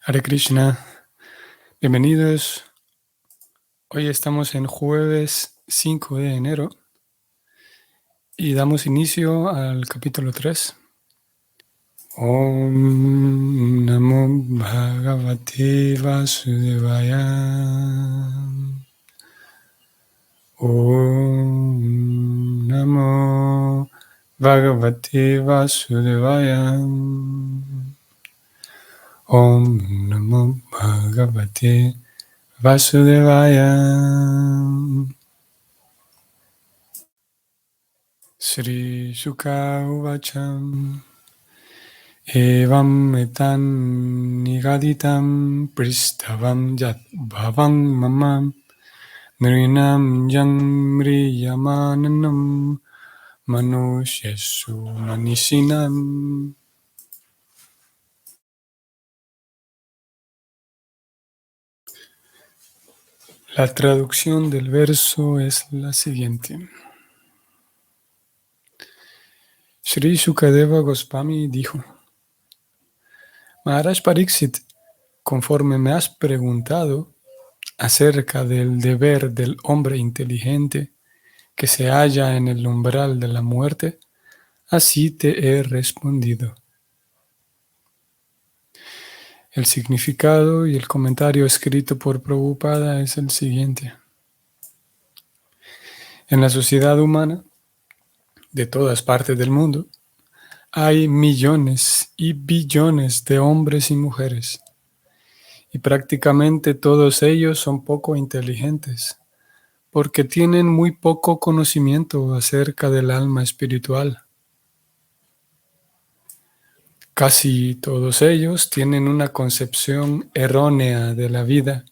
Hare Krishna, bienvenidos. Hoy estamos en jueves 5 de enero y damos inicio al capítulo 3. Om Namo Bhagavate Vasudevaya. Om Namo Bhagavate Vasudevaya. Om Namo Bhagavate Vasudevaya. Sri Shuka Uvacham Evam Etan Nigaditam Pristavam Yat Bhavam Mamam Nrinam Yamriyamananam Manushesu Manishinam. La traducción del verso es la siguiente. Sri Sukadeva Goswami dijo: Maharaj Pariksit, conforme me has preguntado acerca del deber del hombre inteligente que se halla en el umbral de la muerte, así te he respondido. El significado y el comentario escrito por Prabhupada es el siguiente. En la sociedad humana, de todas partes del mundo, hay millones y billones de hombres y mujeres, y prácticamente todos ellos son poco inteligentes, porque tienen muy poco conocimiento acerca del alma espiritual. Casi todos ellos tienen una concepción errónea de la vida,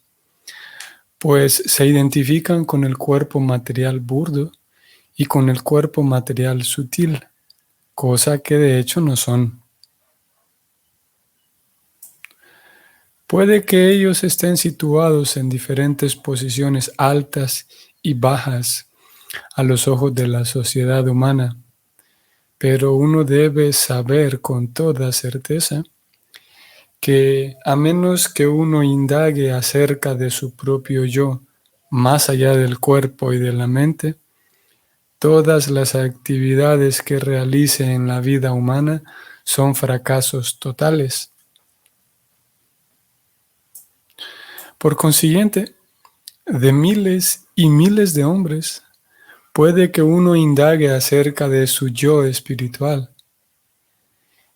pues se identifican con el cuerpo material burdo y con el cuerpo material sutil, cosa que de hecho no son. Puede que ellos estén situados en diferentes posiciones altas y bajas a los ojos de la sociedad humana, pero uno debe saber con toda certeza que a menos que uno indague acerca de su propio yo, más allá del cuerpo y de la mente, todas las actividades que realice en la vida humana son fracasos totales. Por consiguiente, de miles y miles de hombres, puede que uno indague acerca de su yo espiritual,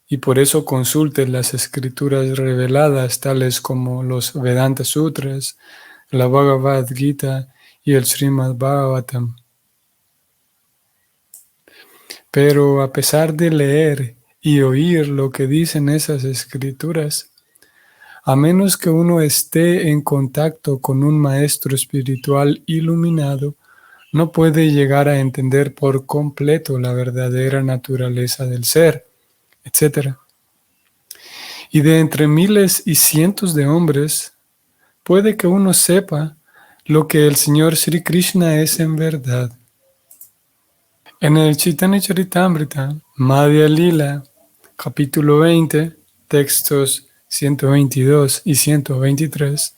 y por eso consulte las escrituras reveladas tales como los Vedanta Sutras, la Bhagavad Gita y el Srimad Bhagavatam. Pero a pesar de leer y oír lo que dicen esas escrituras, a menos que uno esté en contacto con un maestro espiritual iluminado, no puede llegar a entender por completo la verdadera naturaleza del ser, etc. Y de entre miles y cientos de hombres, puede que uno sepa lo que el Señor Sri Krishna es en verdad. En el Chaitanya Charitamrita, Madhya Lila, capítulo 20, textos 122 y 123,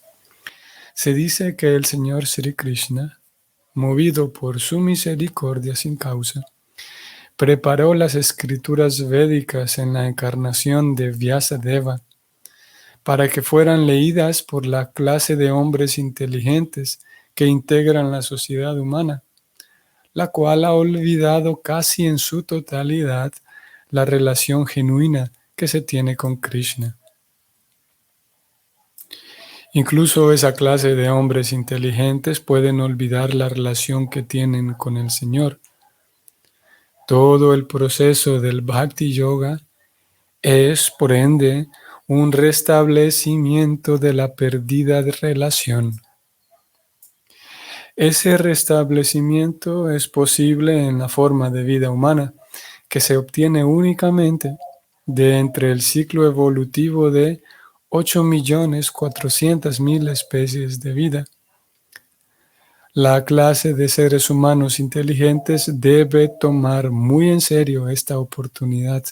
se dice que el Señor Sri Krishna, movido por su misericordia sin causa, preparó las escrituras védicas en la encarnación de Vyasadeva para que fueran leídas por la clase de hombres inteligentes que integran la sociedad humana, la cual ha olvidado casi en su totalidad la relación genuina que se tiene con Krishna. Incluso esa clase de hombres inteligentes pueden olvidar la relación que tienen con el Señor. Todo el proceso del Bhakti Yoga es, por ende, un restablecimiento de la perdida relación. Ese restablecimiento es posible en la forma de vida humana, que se obtiene únicamente de entre el ciclo evolutivo de 8.400.000 especies de vida. La clase de seres humanos inteligentes debe tomar muy en serio esta oportunidad.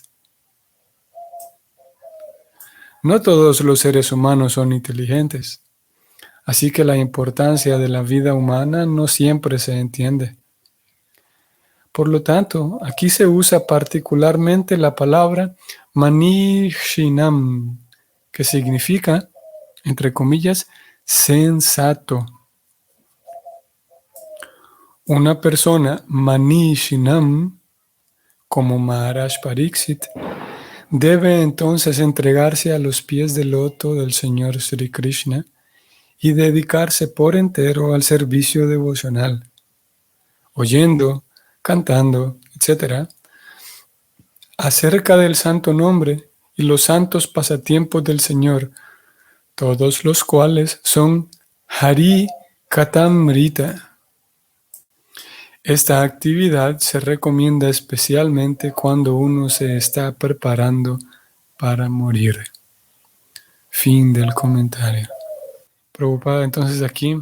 No todos los seres humanos son inteligentes, así que la importancia de la vida humana no siempre se entiende. Por lo tanto, aquí se usa particularmente la palabra manishinam, que significa, entre comillas, sensato. Una persona manishinam, como Maharaj Pariksit, debe entonces entregarse a los pies del loto del Señor Sri Krishna y dedicarse por entero al servicio devocional, oyendo, cantando, etc., acerca del santo nombre y los santos pasatiempos del Señor, todos los cuales son Hari Katamrita. Esta actividad se recomienda especialmente cuando uno se está preparando para morir. Fin del comentario. Prabhupada entonces aquí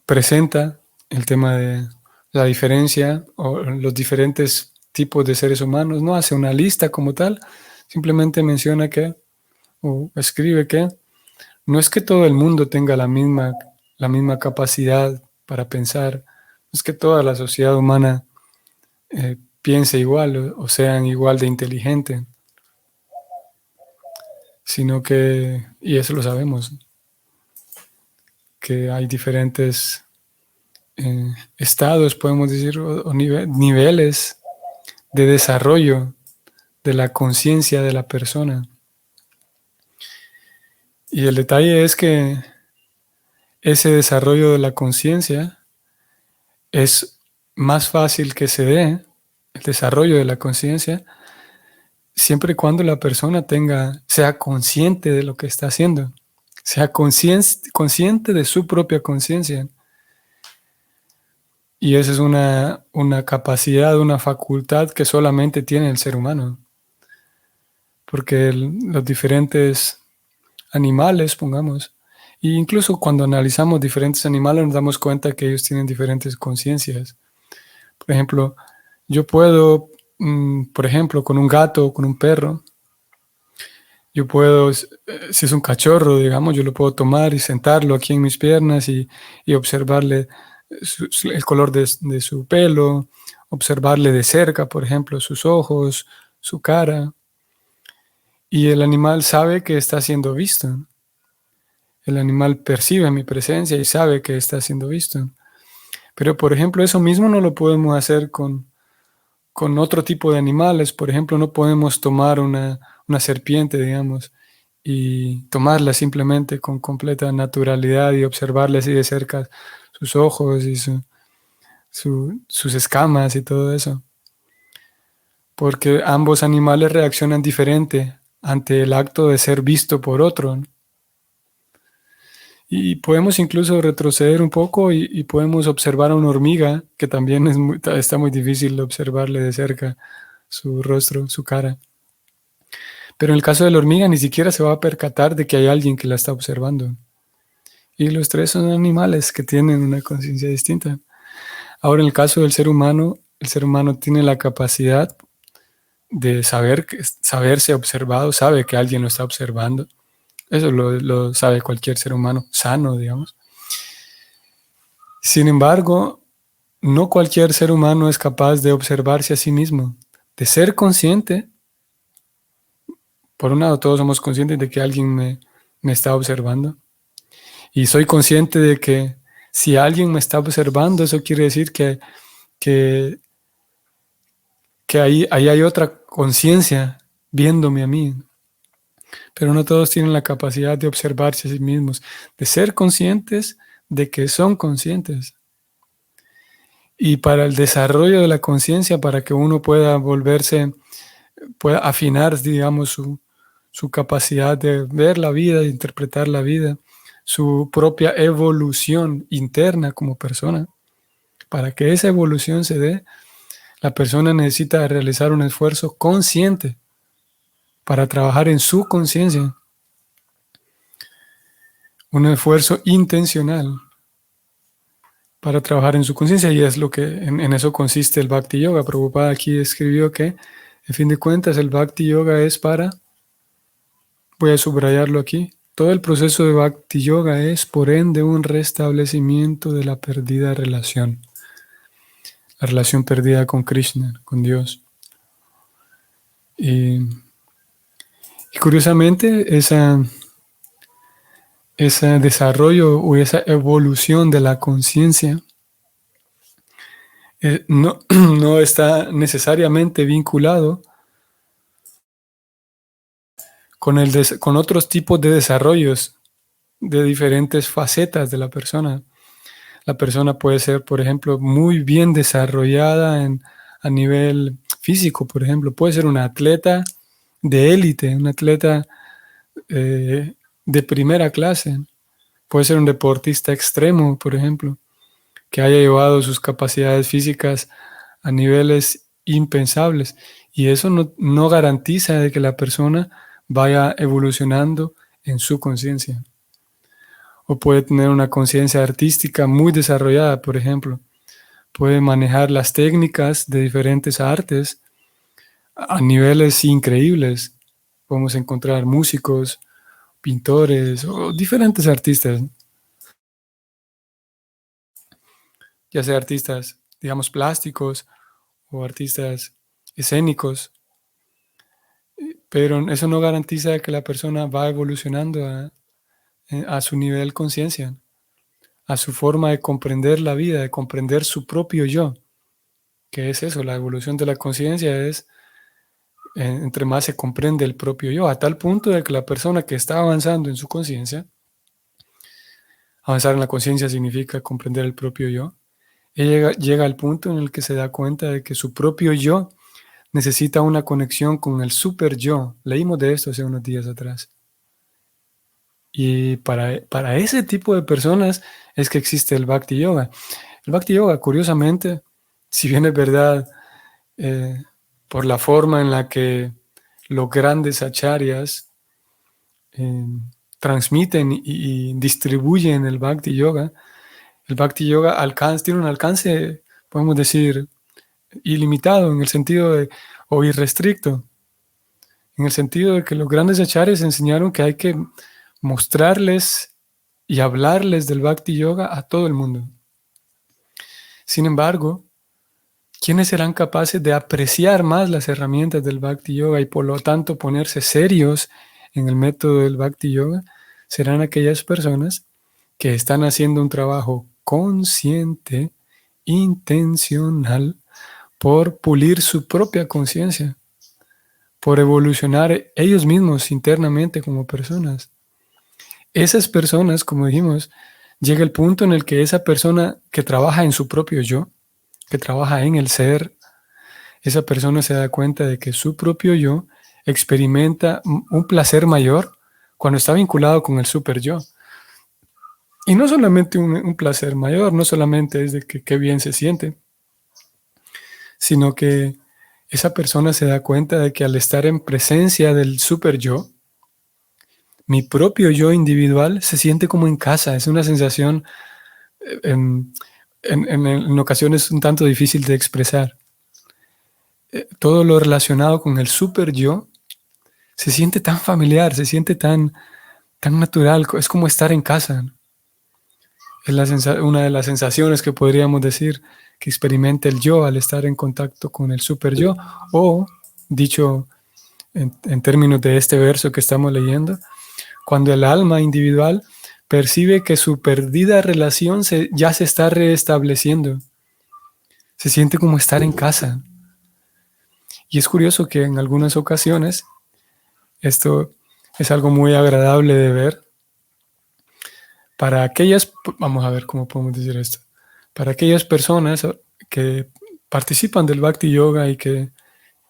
presenta el tema de la diferencia o los diferentes tipos de seres humanos. No hace una lista como tal, simplemente menciona que, o escribe que, no es que todo el mundo tenga la misma capacidad para pensar, no es que toda la sociedad humana piense igual o sean igual de inteligentes, sino que, y eso lo sabemos, que hay diferentes estados, podemos decir, o niveles de desarrollo de la conciencia de la persona. Y el detalle es que ese desarrollo de la conciencia es más fácil que se dé, el desarrollo de la conciencia, siempre y cuando la persona sea consciente de lo que está haciendo, sea consciente de su propia conciencia. Y esa es una capacidad, una facultad que solamente tiene el ser humano. Porque los diferentes animales, pongamos, e incluso cuando analizamos diferentes animales nos damos cuenta que ellos tienen diferentes conciencias. Por ejemplo, yo puedo, por ejemplo, con un gato o con un perro, yo puedo, si es un cachorro, digamos, yo lo puedo tomar y sentarlo aquí en mis piernas y observarle el color de su pelo, observarle de cerca, por ejemplo, sus ojos, su cara. Y el animal sabe que está siendo visto. El animal percibe mi presencia y sabe que está siendo visto. Pero, por ejemplo, eso mismo no lo podemos hacer con otro tipo de animales. Por ejemplo, no podemos tomar una serpiente, digamos, y tomarla simplemente con completa naturalidad y observarle así de cerca sus ojos y sus escamas y todo eso. Porque ambos animales reaccionan diferente ante el acto de ser visto por otro, ¿no? Y podemos incluso retroceder un poco y podemos observar a una hormiga, que también está muy difícil observarle de cerca su rostro, su cara. Pero en el caso de la hormiga ni siquiera se va a percatar de que hay alguien que la está observando. Y los tres son animales que tienen una conciencia distinta. Ahora, en el caso del ser humano, el ser humano tiene la capacidad de saberse observado, sabe que alguien lo está observando. Eso lo sabe cualquier ser humano sano, digamos. Sin embargo, no cualquier ser humano es capaz de observarse a sí mismo, de ser consciente. Por un lado, todos somos conscientes de que alguien me está observando. Y soy consciente de que si alguien me está observando, eso quiere decir que ahí hay otra conciencia viéndome a mí. Pero no todos tienen la capacidad de observarse a sí mismos, de ser conscientes de que son conscientes. Y para el desarrollo de la conciencia, para que uno pueda pueda afinar, digamos, su capacidad de ver la vida, de interpretar la vida, su propia evolución interna como persona. Para que esa evolución se dé, la persona necesita realizar un esfuerzo consciente para trabajar en su conciencia. Un esfuerzo intencional para trabajar en su conciencia, y es lo que en eso consiste el Bhakti Yoga. Prabhupada aquí escribió que En fin de cuentas, el Bhakti Yoga es para, voy a subrayarlo aquí, todo el proceso de Bhakti Yoga es, por ende, un restablecimiento de la perdida relación, la relación perdida con Krishna, con Dios. Y curiosamente, ese desarrollo o esa evolución de la conciencia no, no está necesariamente vinculado con otros tipos de desarrollos de diferentes facetas de la persona. La persona puede ser, por ejemplo, muy bien desarrollada a nivel físico, por ejemplo. Puede ser un atleta de élite, un atleta de primera clase. Puede ser un deportista extremo, por ejemplo, que haya llevado sus capacidades físicas a niveles impensables. Y eso no garantiza de que la persona vaya evolucionando en su conciencia. O puede tener una conciencia artística muy desarrollada, por ejemplo. Puede manejar las técnicas de diferentes artes a niveles increíbles. Podemos encontrar músicos, pintores o diferentes artistas, ya sea artistas, digamos, plásticos o artistas escénicos, pero eso no garantiza que la persona va evolucionando a su nivel conciencia, a su forma de comprender la vida, de comprender su propio yo. ¿Qué es eso? La evolución de la conciencia es entre más se comprende el propio yo, a tal punto de que la persona que está avanzando en su conciencia, avanzar en la conciencia significa comprender el propio yo, ella llega al punto en el que se da cuenta de que su propio yo necesita una conexión con el super yo. Leímos de esto hace unos días atrás. Y para ese tipo de personas es que existe el Bhakti Yoga. El Bhakti Yoga, curiosamente, si bien es verdad, por la forma en la que los grandes acharyas transmiten y distribuyen el Bhakti Yoga tiene un alcance, podemos decir, ilimitado en el sentido de, o irrestricto, en el sentido de que los grandes acharyas enseñaron que hay que mostrarles y hablarles del Bhakti Yoga a todo el mundo. Sin embargo, ¿quiénes serán capaces de apreciar más las herramientas del Bhakti Yoga y por lo tanto ponerse serios en el método del Bhakti Yoga? Serán aquellas personas que están haciendo un trabajo consciente, intencional, por pulir su propia conciencia, por evolucionar ellos mismos internamente como personas. Esas personas, como dijimos, llega el punto en el que esa persona que trabaja en su propio yo, que trabaja en el ser, esa persona se da cuenta de que su propio yo experimenta un placer mayor cuando está vinculado con el super yo. Y no solamente un placer mayor, no solamente es de que qué bien se siente, sino que esa persona se da cuenta de que al estar en presencia del super yo, mi propio yo individual se siente como en casa. Es una sensación en ocasiones un tanto difícil de expresar. Todo lo relacionado con el super yo se siente tan familiar, se siente tan natural, es como estar en casa. Es una de las sensaciones que podríamos decir que experimenta el yo al estar en contacto con el super yo, o dicho en términos de este verso que estamos leyendo, cuando el alma individual percibe que su perdida relación ya se está reestableciendo. Se siente como estar en casa. Y es curioso que en algunas ocasiones esto es algo muy agradable de ver. Para aquellas, vamos a ver cómo podemos decir esto, para aquellas personas que participan del Bhakti Yoga y que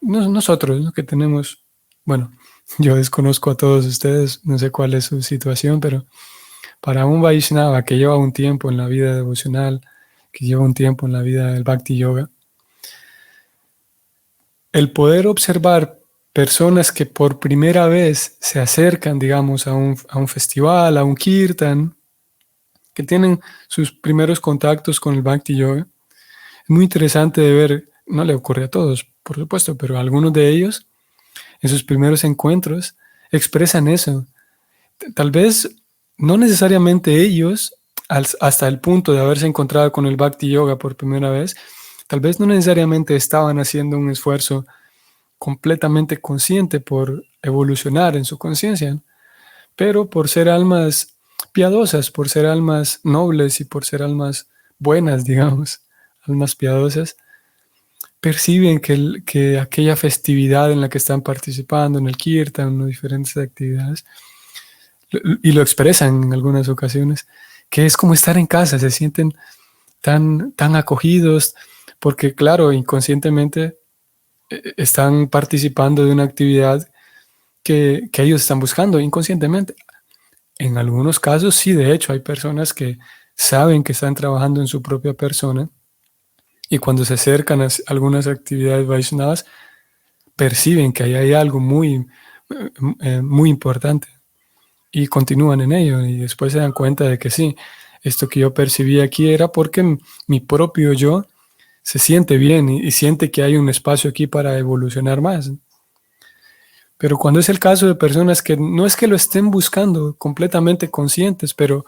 nosotros, ¿no?, que tenemos, bueno, yo desconozco a todos ustedes, no sé cuál es su situación, pero para un Vaishnava que lleva un tiempo en la vida devocional, que lleva un tiempo en la vida del Bhakti Yoga, el poder observar personas que por primera vez se acercan, digamos, a un festival, a un kirtan, que tienen sus primeros contactos con el Bhakti Yoga, es muy interesante de ver. no le ocurre a todos, por supuesto, pero a algunos de ellos, en sus primeros encuentros, expresan eso. Tal vez no necesariamente ellos, hasta el punto de haberse encontrado con el Bhakti Yoga por primera vez, tal vez no necesariamente estaban haciendo un esfuerzo completamente consciente por evolucionar en su conciencia, pero por ser almas piadosas, por ser almas nobles y por ser almas buenas, digamos, almas piadosas, perciben que aquella festividad en la que están participando, en el kirtan, en diferentes actividades, y lo expresan en algunas ocasiones, que es como estar en casa, se sienten tan acogidos, porque claro, inconscientemente están participando de una actividad que ellos están buscando inconscientemente. En algunos casos sí, de hecho, hay personas que saben que están trabajando en su propia persona y cuando se acercan a algunas actividades Vaishnavas, perciben que ahí hay algo muy importante y continúan en ello y después se dan cuenta de que sí, esto que yo percibí aquí era porque mi propio yo se siente bien y siente que hay un espacio aquí para evolucionar más. Pero cuando es el caso de personas que no es que lo estén buscando completamente conscientes, pero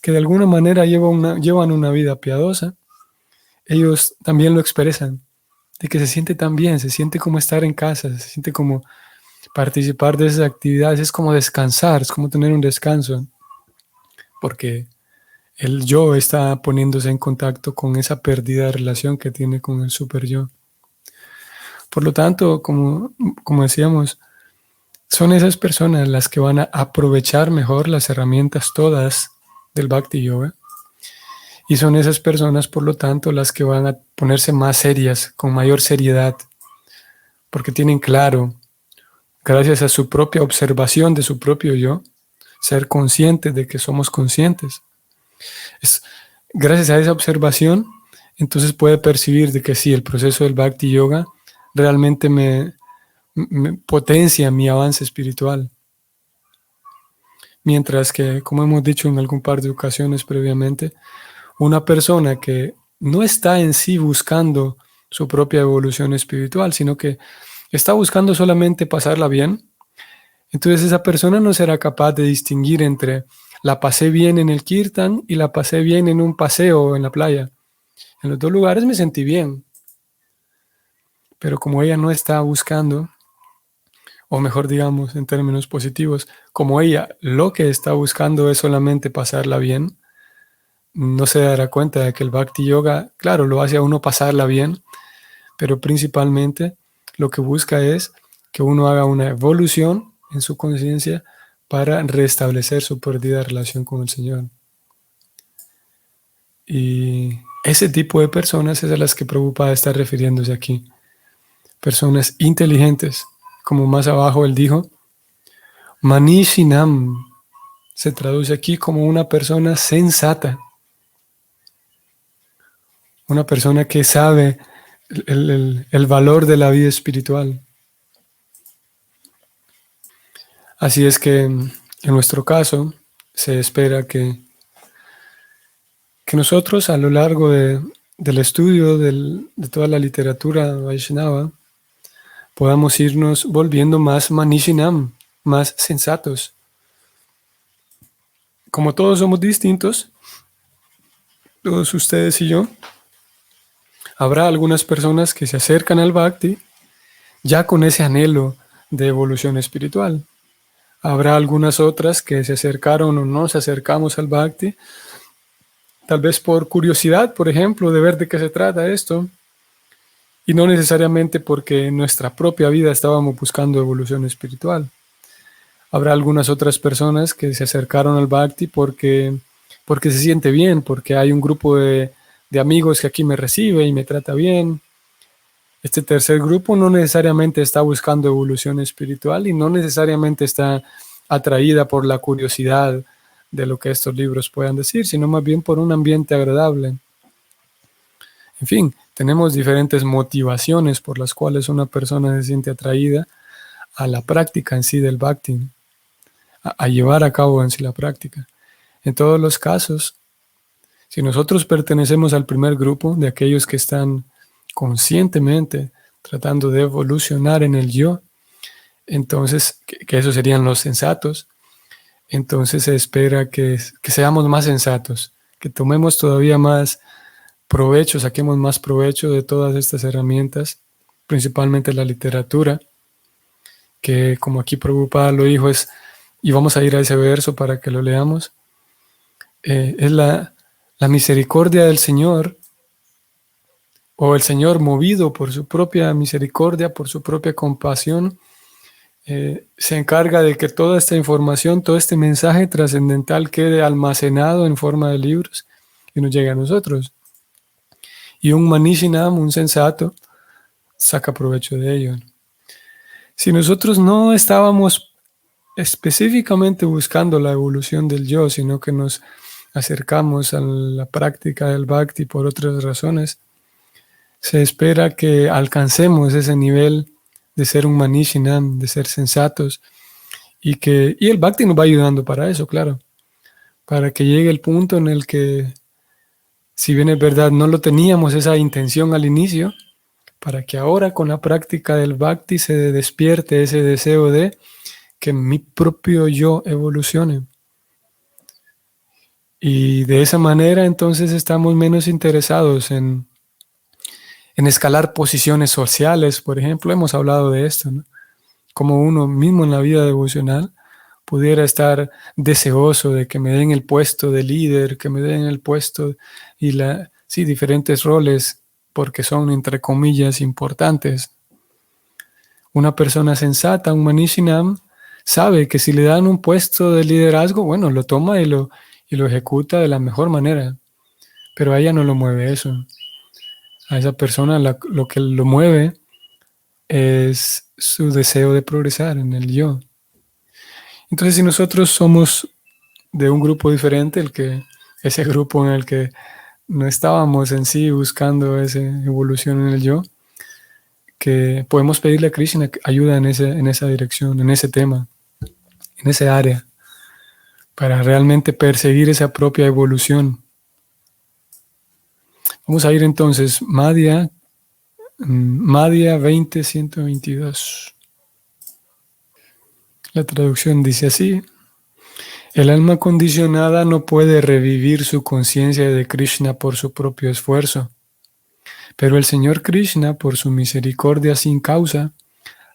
que de alguna manera llevan una vida piadosa, ellos también lo expresan, de que se siente tan bien, se siente como estar en casa, se siente como participar de esas actividades, es como descansar, es como tener un descanso, porque el yo está poniéndose en contacto con esa perdida relación que tiene con el super yo. Por lo tanto, como decíamos, son esas personas las que van a aprovechar mejor las herramientas todas del Bhakti Yoga. Y son esas personas, por lo tanto, las que van a ponerse más serias, con mayor seriedad, porque tienen claro, gracias a su propia observación de su propio yo, ser conscientes de que somos conscientes. Gracias a esa observación, entonces puede percibir de que sí, el proceso del Bhakti Yoga realmente me potencia mi avance espiritual. Mientras que, como hemos dicho en algún par de ocasiones previamente, una persona que no está en sí buscando su propia evolución espiritual, sino que está buscando solamente pasarla bien, entonces esa persona no será capaz de distinguir entre la pasé bien en el kirtan y la pasé bien en un paseo en la playa. En los dos lugares me sentí bien, pero como ella no está buscando, o mejor digamos en términos positivos, como ella lo que está buscando es solamente pasarla bien, no se dará cuenta de que el Bhakti Yoga, claro, lo hace a uno pasarla bien, pero principalmente lo que busca es que uno haga una evolución en su conciencia para restablecer su perdida relación con el Señor. Y ese tipo de personas es a las que Prabhupada está refiriéndose aquí. Personas inteligentes, como más abajo él dijo, Manishinam se traduce aquí como una persona sensata, una persona que sabe el valor de la vida espiritual. Así es que en nuestro caso se espera que nosotros a lo largo del estudio de toda la literatura Vaishnava podamos irnos volviendo más manishinam, más sensatos. Como todos somos distintos, todos ustedes y yo, habrá algunas personas que se acercan al Bhakti ya con ese anhelo de evolución espiritual. Habrá algunas otras que se acercaron o nos acercamos al Bhakti, tal vez por curiosidad, por ejemplo, de ver de qué se trata esto, y no necesariamente porque en nuestra propia vida estábamos buscando evolución espiritual. Habrá algunas otras personas que se acercaron al Bhakti porque se siente bien, porque hay un grupo de amigos que aquí me recibe y me trata bien. Este tercer grupo no necesariamente está buscando evolución espiritual y no necesariamente está atraída por la curiosidad de lo que estos libros puedan decir, sino más bien por un ambiente agradable. En fin, tenemos diferentes motivaciones por las cuales una persona se siente atraída a la práctica en sí del Bhakti, a llevar a cabo en sí la práctica. En todos los casos, si nosotros pertenecemos al primer grupo de aquellos que están conscientemente tratando de evolucionar en el yo, entonces, que esos serían los sensatos, entonces se espera que seamos más sensatos, que tomemos todavía más provecho, saquemos más provecho de todas estas herramientas, principalmente la literatura, que como aquí Prabhupada lo dijo es, y vamos a ir a ese verso para que lo leamos, es la misericordia del Señor, o el Señor movido por su propia misericordia, por su propia compasión, se encarga de que toda esta información, todo este mensaje trascendental quede almacenado en forma de libros y nos llegue a nosotros. Y un Manishinam, un sensato, saca provecho de ello. Si nosotros no estábamos específicamente buscando la evolución del yo, sino que nos acercamos a la práctica del bhakti por otras razones, se espera que alcancemos ese nivel de ser un Manishinam, de ser sensatos, y el bhakti nos va ayudando para eso, claro, para que llegue el punto en el que, si bien es verdad, no lo teníamos esa intención al inicio, para que ahora con la práctica del bhakti se despierte ese deseo de que mi propio yo evolucione. Y de esa manera entonces estamos menos interesados en escalar posiciones sociales, por ejemplo, hemos hablado de esto, ¿no? Como uno mismo en la vida devocional pudiera estar deseoso de que me den el puesto de líder, que me den el puesto y diferentes roles porque son, entre comillas, importantes. Una persona sensata, un Manishinam, sabe que si le dan un puesto de liderazgo, bueno, lo toma y lo ejecuta de la mejor manera, pero a ella no lo mueve eso. A esa persona lo que lo mueve es su deseo de progresar en el yo. Entonces, si nosotros somos de un grupo diferente, ese grupo en el que no estábamos en sí buscando esa evolución en el yo, que podemos pedirle a Krishna ayuda en esa dirección, en ese tema, en ese área, para realmente perseguir esa propia evolución. Vamos a ir entonces, Madhya 20:122. La traducción dice así: el alma condicionada no puede revivir su conciencia de Krishna por su propio esfuerzo, pero el Señor Krishna, por su misericordia sin causa,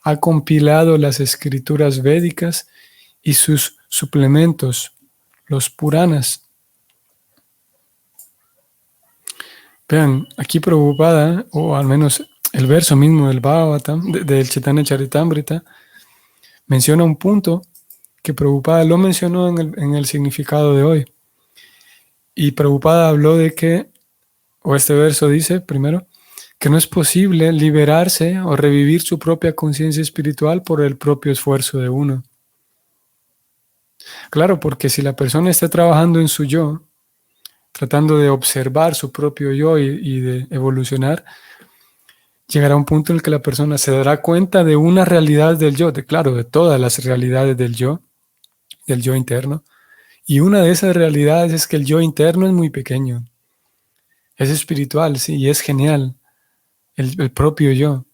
ha compilado las escrituras védicas y sus suplementos, los Puranas. Vean, aquí Prabhupada, o al menos el verso mismo del Bhagavatam, del Chaitanya Charitamrita, menciona un punto que Prabhupada lo mencionó en el significado de hoy. Y Prabhupada habló de que, o este verso dice primero, que no es posible liberarse o revivir su propia conciencia espiritual por el propio esfuerzo de uno. Claro, porque si la persona está trabajando en su yo, tratando de observar su propio yo y de evolucionar, llegará un punto en el que la persona se dará cuenta de una realidad del yo, de todas las realidades del yo interno. Y una de esas realidades es que el yo interno es muy pequeño. Es espiritual, sí, y es genial, el propio yo,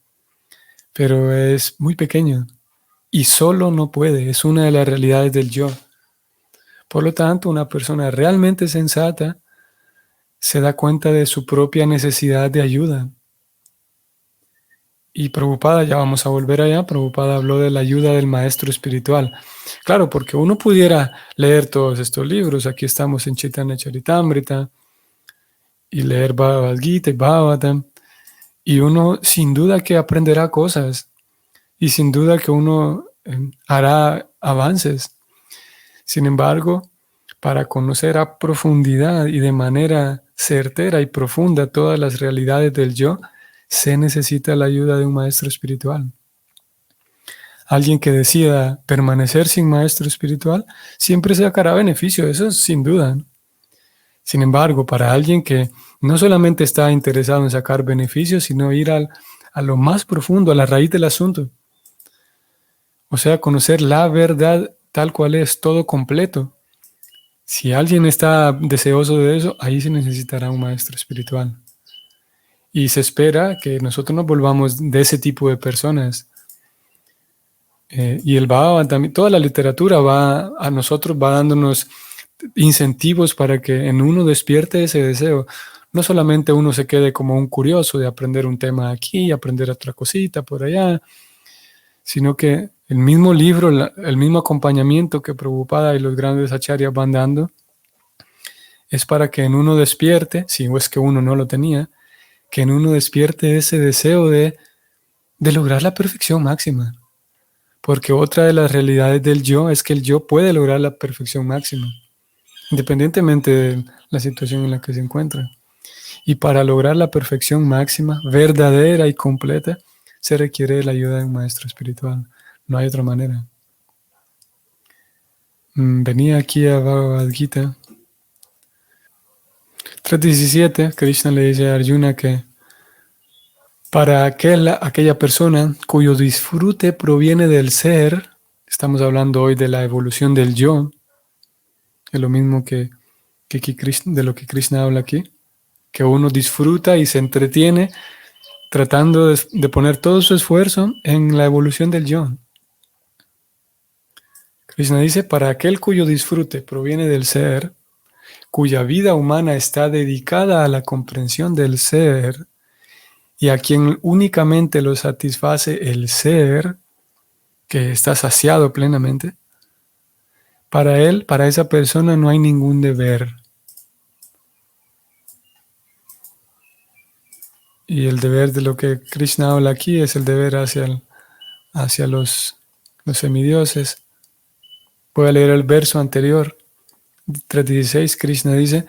pero es muy pequeño y solo no puede, es una de las realidades del yo. Por lo tanto, una persona realmente sensata se da cuenta de su propia necesidad de ayuda. Y Prabhupada, ya vamos a volver allá, Prabhupada habló de la ayuda del maestro espiritual. Claro, porque uno pudiera leer todos estos libros, aquí estamos en Chaitanya Charitamrita, y leer Bhagavad Gita y Bhagavatam, y uno sin duda que aprenderá cosas, y sin duda que uno hará avances. Sin embargo, para conocer a profundidad y de manera certera y profunda todas las realidades del yo, se necesita la ayuda de un maestro espiritual. Alguien que decida permanecer sin maestro espiritual siempre sacará beneficio, eso sin duda, ¿no? Sin embargo, para alguien que no solamente está interesado en sacar beneficios, sino ir a lo más profundo, a la raíz del asunto, o sea, conocer la verdad tal cual es, todo completo. Si alguien está deseoso de eso, ahí se necesitará un maestro espiritual. Y se espera que nosotros nos volvamos de ese tipo de personas. Y el Bhagavan también, toda la literatura a nosotros va dándonos incentivos para que en uno despierte ese deseo. No solamente uno se quede como un curioso de aprender un tema aquí, aprender otra cosita por allá, sino que el mismo libro, el mismo acompañamiento que Prabhupada y los grandes acharyas van dando, es para que en uno despierte, si es que uno no lo tenía, que en uno despierte ese deseo de lograr la perfección máxima. Porque otra de las realidades del yo es que el yo puede lograr la perfección máxima, independientemente de la situación en la que se encuentra. Y para lograr la perfección máxima, verdadera y completa, se requiere de la ayuda de un maestro espiritual. No hay otra manera. Venía aquí a Bhagavad Gita 3.17, Krishna le dice a Arjuna que para aquella persona cuyo disfrute proviene del ser, estamos hablando hoy de la evolución del yo, es lo mismo de lo que Krishna habla aquí, que uno disfruta y se entretiene tratando de poner todo su esfuerzo en la evolución del yo. Krishna dice, para aquel cuyo disfrute proviene del ser, cuya vida humana está dedicada a la comprensión del ser, y a quien únicamente lo satisface el ser, que está saciado plenamente, para él, para esa persona no hay ningún deber. Y el deber de lo que Krishna habla aquí es el deber hacia los semidioses. Voy a leer el verso anterior, 3.16, Krishna dice,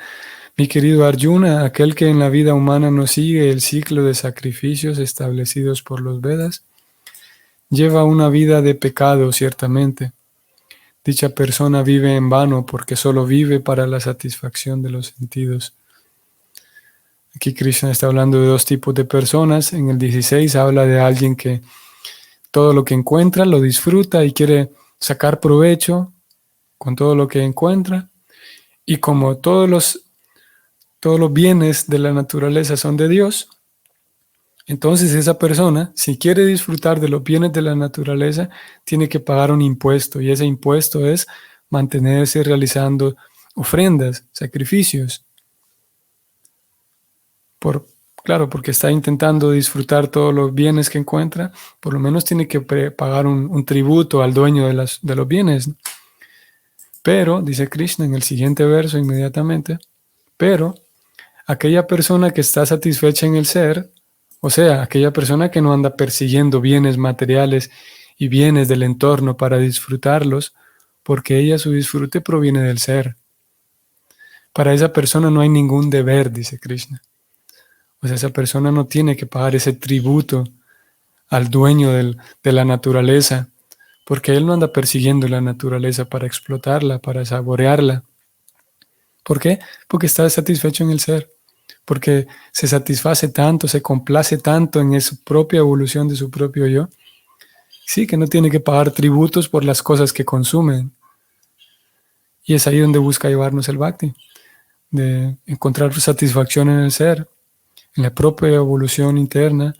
mi querido Arjuna, aquel que en la vida humana no sigue el ciclo de sacrificios establecidos por los Vedas, lleva una vida de pecado, ciertamente. Dicha persona vive en vano porque solo vive para la satisfacción de los sentidos. Aquí Krishna está hablando de dos tipos de personas. En el 16 habla de alguien que todo lo que encuentra lo disfruta y quiere sacar provecho con todo lo que encuentra. Y como todos los bienes de la naturaleza son de Dios, entonces esa persona, si quiere disfrutar de los bienes de la naturaleza, tiene que pagar un impuesto. Y ese impuesto es mantenerse realizando ofrendas, sacrificios. Claro, porque está intentando disfrutar todos los bienes que encuentra, por lo menos tiene que pagar un tributo al dueño de los bienes. Pero, dice Krishna en el siguiente verso inmediatamente, pero aquella persona que está satisfecha en el ser, o sea, aquella persona que no anda persiguiendo bienes materiales y bienes del entorno para disfrutarlos, porque ella su disfrute proviene del ser. Para esa persona no hay ningún deber, dice Krishna. O sea, esa persona no tiene que pagar ese tributo al dueño de la naturaleza, porque él no anda persiguiendo la naturaleza para explotarla, para saborearla. ¿Por qué? Porque está satisfecho en el ser, porque se satisface tanto, se complace tanto en su propia evolución de su propio yo. Sí, que no tiene que pagar tributos por las cosas que consumen. Y es ahí donde busca llevarnos el bhakti, de encontrar satisfacción en el ser, en la propia evolución interna,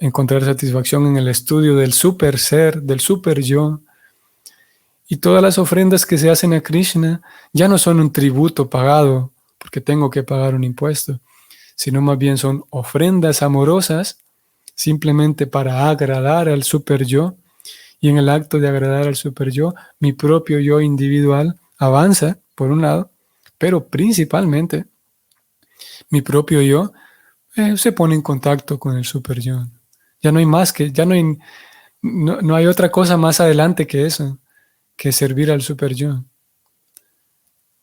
encontrar satisfacción en el estudio del super ser, del super yo. Y todas las ofrendas que se hacen a Krishna ya no son un tributo pagado, porque tengo que pagar un impuesto, sino más bien son ofrendas amorosas, simplemente para agradar al super yo. Y en el acto de agradar al super yo, mi propio yo individual avanza, por un lado, pero principalmente mi propio yo se pone en contacto con el super yo. Ya no hay más ya no hay otra cosa más adelante que eso, que servir al super yo.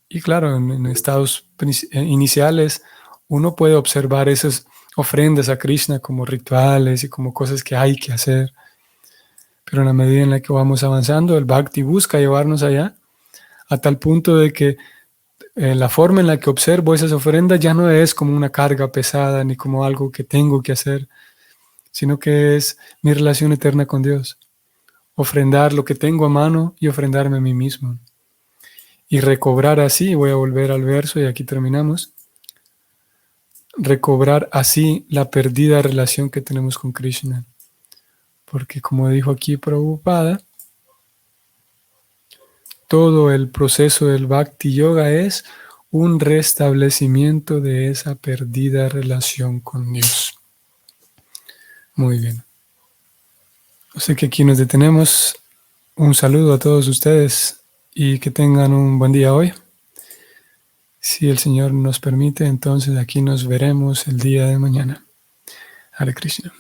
Y claro, en estados iniciales uno puede observar esas ofrendas a Krishna como rituales y como cosas que hay que hacer. Pero en la medida en la que vamos avanzando, el Bhakti busca llevarnos allá, a tal punto de que la forma en la que observo esas ofrendas ya no es como una carga pesada ni como algo que tengo que hacer, sino que es mi relación eterna con Dios. Ofrendar lo que tengo a mano y ofrendarme a mí mismo. Y recobrar así, voy a volver al verso y aquí terminamos, recobrar así la perdida relación que tenemos con Krishna. Porque como dijo aquí Prabhupada, todo el proceso del Bhakti Yoga es un restablecimiento de esa perdida relación con Dios. Muy bien. Así que aquí nos detenemos. Un saludo a todos ustedes y que tengan un buen día hoy. Si el Señor nos permite, entonces aquí nos veremos el día de mañana. Hare Krishna.